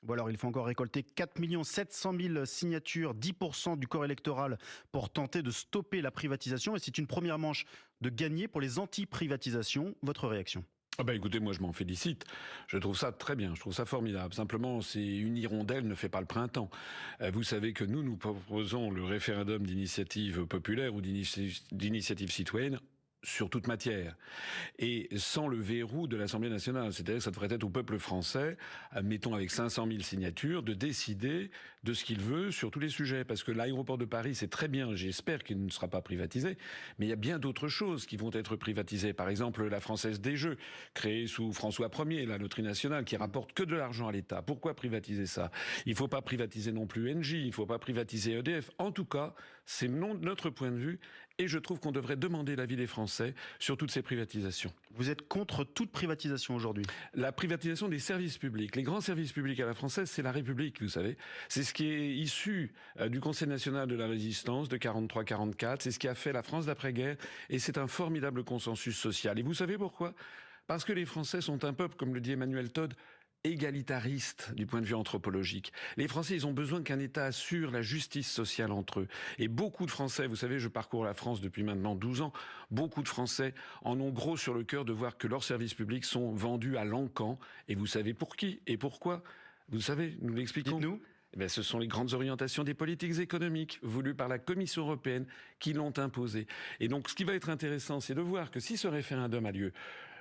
Bon alors, il faut encore récolter 4 700 000 signatures, 10% du corps électoral pour tenter de stopper la privatisation. Et c'est une première manche de gagner pour les anti-privatisations. Votre réaction? Ah bah écoutez, moi je m'en félicite. Je trouve ça très bien, je trouve ça formidable. Simplement, c'est une hirondelle ne fait pas le printemps. Vous savez que nous proposons le référendum d'initiative populaire ou d'initiative citoyenne sur toute matière. Et sans le verrou de l'Assemblée nationale. C'est-à-dire que ça devrait être au peuple français, mettons avec 500 000 signatures, de décider de ce qu'il veut sur tous les sujets. Parce que l'aéroport de Paris, c'est très bien, j'espère qu'il ne sera pas privatisé, mais il y a bien d'autres choses qui vont être privatisées. Par exemple, la Française des Jeux, créée sous François Ier, la loterie nationale, qui rapporte que de l'argent à l'État. Pourquoi privatiser ça? Il ne faut pas privatiser non plus Engie, il ne faut pas privatiser EDF. En tout cas, c'est notre point de vue, et je trouve qu'on devrait demander l'avis des Français sur toutes ces privatisations. Vous êtes contre toute privatisation aujourd'hui? La privatisation des services publics. Les grands services publics à la française, c'est la République, vous savez. C'est ce qui est issu du Conseil national de la résistance de 43-44. C'est ce qui a fait la France d'après-guerre. Et c'est un formidable consensus social. Et vous savez pourquoi? Parce que les Français sont un peuple, comme le dit Emmanuel Todd, égalitariste du point de vue anthropologique. Les Français, ils ont besoin qu'un État assure la justice sociale entre eux. Et beaucoup de Français, vous savez, je parcours la France depuis maintenant 12 ans, beaucoup de Français en ont gros sur le cœur de voir que leurs services publics sont vendus à l'encan. Et vous savez pour qui et pourquoi? Vous savez, nous l'expliquons. Dites-nous. Eh bien, ce sont les grandes orientations des politiques économiques voulues par la Commission européenne qui l'ont imposé. Et donc, ce qui va être intéressant, c'est de voir que si ce référendum a lieu,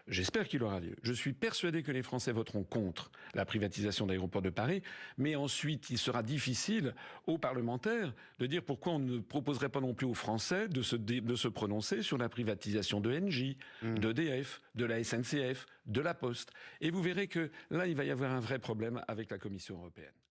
j'espère qu'il aura lieu. Je suis persuadé que les Français voteront contre la privatisation d'Aéroports de Paris, mais ensuite, il sera difficile aux parlementaires de dire pourquoi on ne proposerait pas non plus aux Français de se prononcer sur la privatisation de Engie, d'EDF, de la SNCF, de la Poste. Et vous verrez que là, il va y avoir un vrai problème avec la Commission européenne.